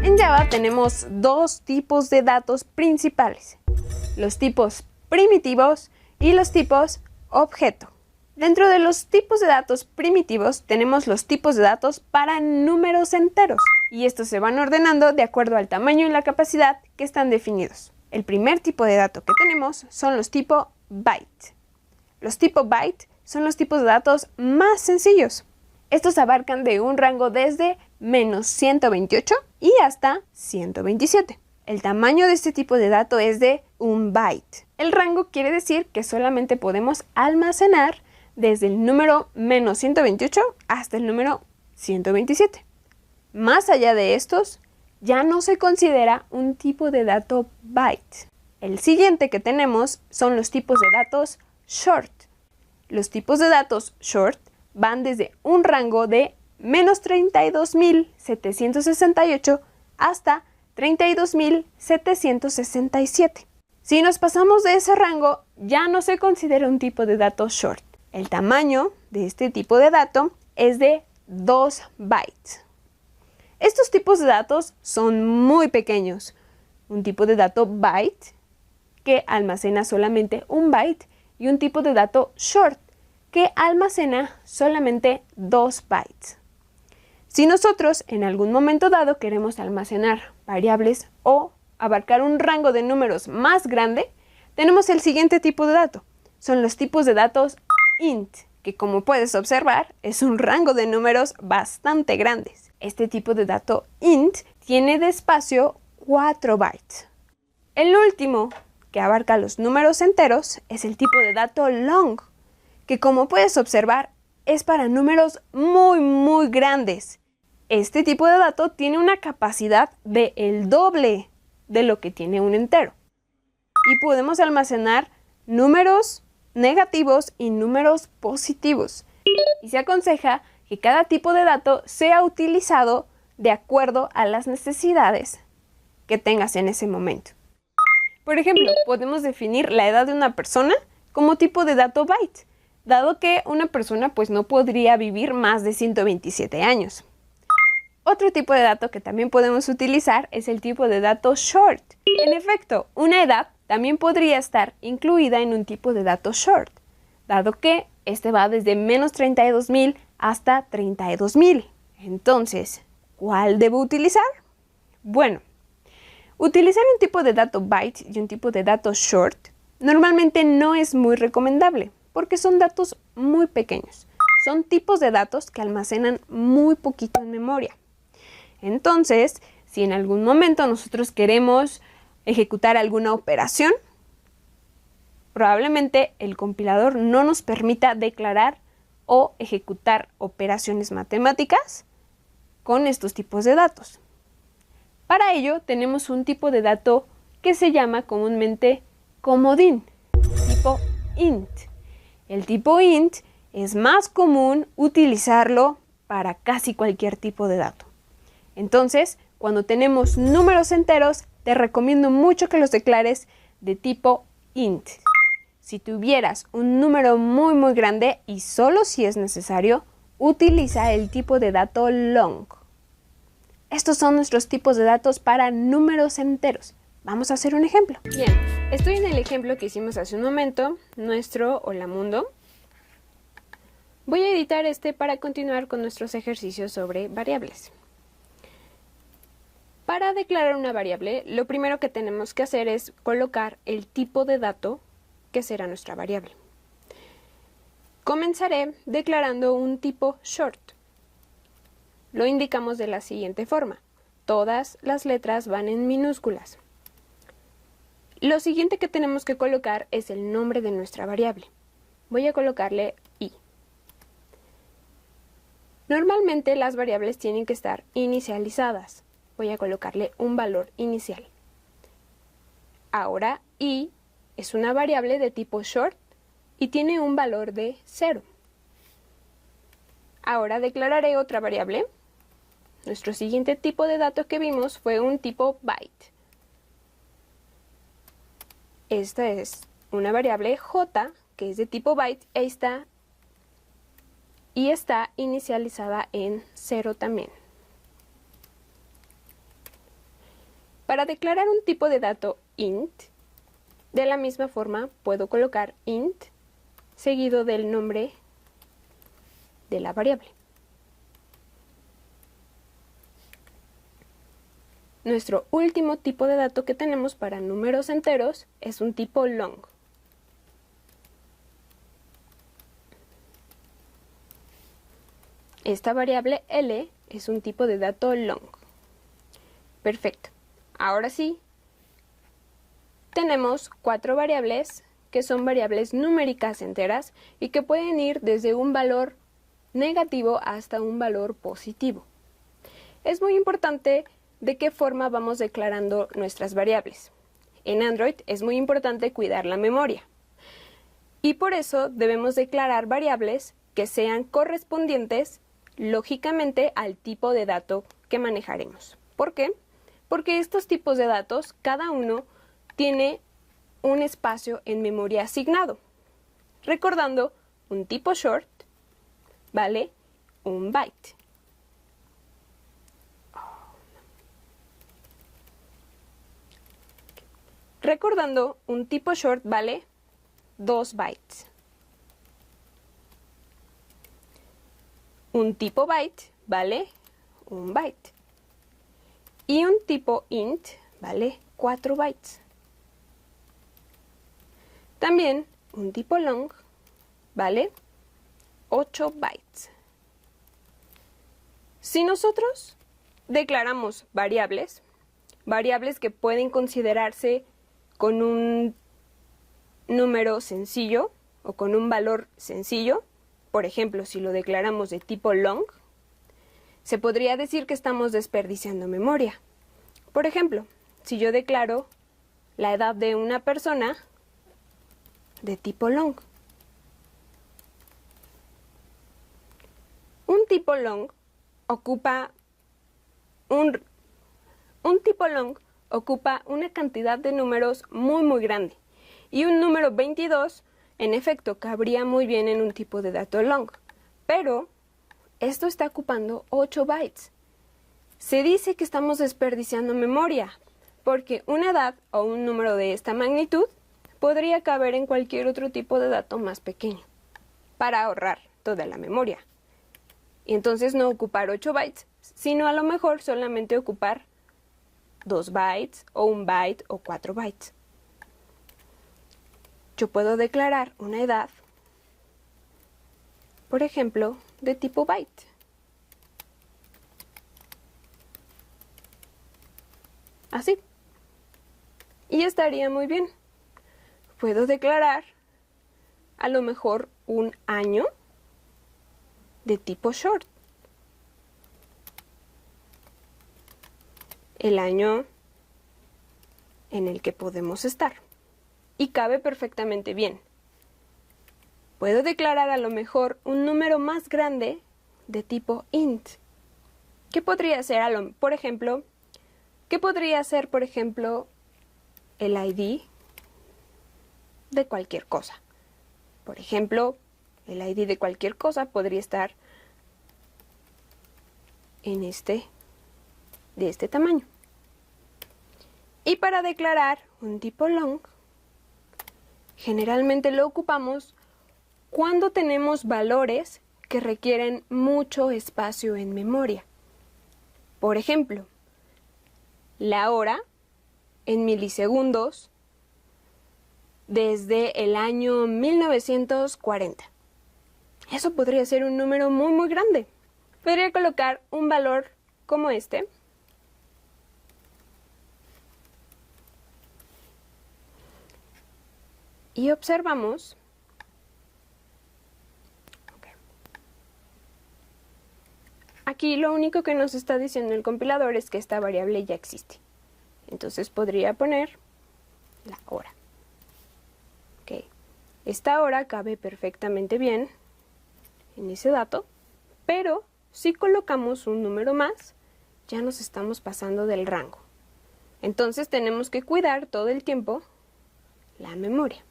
En Java tenemos dos tipos de datos principales, los tipos primitivos y los tipos objeto. Dentro de los tipos de datos primitivos tenemos los tipos de datos para números enteros y estos se van ordenando de acuerdo al tamaño y la capacidad que están definidos. El primer tipo de dato que tenemos son los tipo byte. Los tipo byte son los tipos de datos más sencillos. Estos abarcan de un rango desde menos 128 y hasta 127. El tamaño de este tipo de dato es de un byte. El rango quiere decir que solamente podemos almacenar desde el número menos 128 hasta el número 127. Más allá de estos, ya no se considera un tipo de dato byte. El siguiente que tenemos son los tipos de datos short. Los tipos de datos short van desde un rango de menos 32.768 hasta 32.767. Si nos pasamos de ese rango, ya no se considera un tipo de dato short. El tamaño de este tipo de dato es de 2 bytes. Estos tipos de datos son muy pequeños. Un tipo de dato byte que almacena solamente un byte y un tipo de dato short que almacena solamente 2 bytes. Si nosotros en algún momento dado queremos almacenar variables o abarcar un rango de números más grande, tenemos el siguiente tipo de dato. Son los tipos de datos int, que como puedes observar es un rango de números bastante grandes. Este tipo de dato int tiene de espacio 4 bytes. El último, que abarca los números enteros, es el tipo de dato long, que como puedes observar es para números muy grandes. Este tipo de dato tiene una capacidad de el doble de lo que tiene un entero. Y podemos almacenar números negativos y números positivos. Y se aconseja que cada tipo de dato sea utilizado de acuerdo a las necesidades que tengas en ese momento. Por ejemplo, podemos definir la edad de una persona como tipo de dato byte, dado que una persona pues no podría vivir más de 127 años. Otro tipo de dato que también podemos utilizar es el tipo de dato short. En efecto, una edad también podría estar incluida en un tipo de dato short, dado que este va desde menos 32.000 hasta 32.000. Entonces, ¿cuál debo utilizar? Bueno, utilizar un tipo de dato byte y un tipo de dato short normalmente no es muy recomendable, porque son datos muy pequeños. Son tipos de datos que almacenan muy poquito en memoria. Entonces, si en algún momento nosotros queremos ejecutar alguna operación, probablemente el compilador no nos permita declarar o ejecutar operaciones matemáticas con estos tipos de datos. Para ello tenemos un tipo de dato que se llama comúnmente comodín, tipo int. El tipo int es más común utilizarlo para casi cualquier tipo de dato. Entonces, cuando tenemos números enteros, te recomiendo mucho que los declares de tipo int. Si tuvieras un número muy grande y solo si es necesario, utiliza el tipo de dato long. Estos son nuestros tipos de datos para números enteros. Vamos a hacer un ejemplo. Bien, estoy en el ejemplo que hicimos hace un momento, nuestro Hola Mundo. Voy a editar este para continuar con nuestros ejercicios sobre variables. Para declarar una variable, lo primero que tenemos que hacer es colocar el tipo de dato que será nuestra variable. Comenzaré declarando un tipo short. Lo indicamos de la siguiente forma. Todas las letras van en minúsculas. Lo siguiente que tenemos que colocar es el nombre de nuestra variable. Voy a colocarle i. Normalmente las variables tienen que estar inicializadas. Voy a colocarle un valor inicial. Ahora i es una variable de tipo short y tiene un valor de 0. Ahora declararé otra variable. Nuestro siguiente tipo de dato que vimos fue un tipo byte. Esta es una variable j que es de tipo byte y está inicializada en 0 también. Para declarar un tipo de dato int, de la misma forma puedo colocar int seguido del nombre de la variable. Nuestro último tipo de dato que tenemos para números enteros es un tipo long. Esta variable L es un tipo de dato long. Perfecto. Ahora sí, tenemos 4 variables que son variables numéricas enteras y que pueden ir desde un valor negativo hasta un valor positivo. Es muy importante de qué forma vamos declarando nuestras variables. En Android es muy importante cuidar la memoria y por eso debemos declarar variables que sean correspondientes lógicamente al tipo de dato que manejaremos. ¿Por qué? Porque estos tipos de datos, cada uno tiene un espacio en memoria asignado. Recordando, un tipo short vale un byte. Recordando, un tipo short vale 2 bytes. Un tipo byte vale 1 byte. Y un tipo int vale 4 bytes. También un tipo long vale 8 bytes. Si nosotros declaramos variables que pueden considerarse con un número sencillo o con un valor sencillo, por ejemplo, si lo declaramos de tipo long, se podría decir que estamos desperdiciando memoria. Por ejemplo, si yo declaro la edad de una persona de tipo long. Un tipo long ocupa una cantidad de números muy grande. Y un número 22, en efecto, cabría muy bien en un tipo de dato long. Pero esto está ocupando 8 bytes. Se dice que estamos desperdiciando memoria, porque una edad o un número de esta magnitud podría caber en cualquier otro tipo de dato más pequeño, para ahorrar toda la memoria. Y entonces no ocupar 8 bytes, sino a lo mejor solamente ocupar 2 bytes o 1 byte o 4 bytes. Yo puedo declarar una edad, por ejemplo, de tipo byte. Así. Y estaría muy bien. Puedo declarar a lo mejor un año de tipo short. El año en el que podemos estar. Y cabe perfectamente bien. Puedo declarar a lo mejor un número más grande de tipo int. ¿Qué podría ser, por ejemplo, el ID de cualquier cosa? Por ejemplo, el ID de cualquier cosa podría estar de este tamaño. Y para declarar un tipo long, generalmente lo ocupamos cuando tenemos valores que requieren mucho espacio en memoria. Por ejemplo, la hora en milisegundos desde el año 1940. Eso podría ser un número muy grande. Podría colocar un valor como este. Y observamos. Aquí lo único que nos está diciendo el compilador es que esta variable ya existe. Entonces podría poner la hora. Esta hora cabe perfectamente bien en ese dato, pero si colocamos un número más, ya nos estamos pasando del rango. Entonces tenemos que cuidar todo el tiempo la memoria.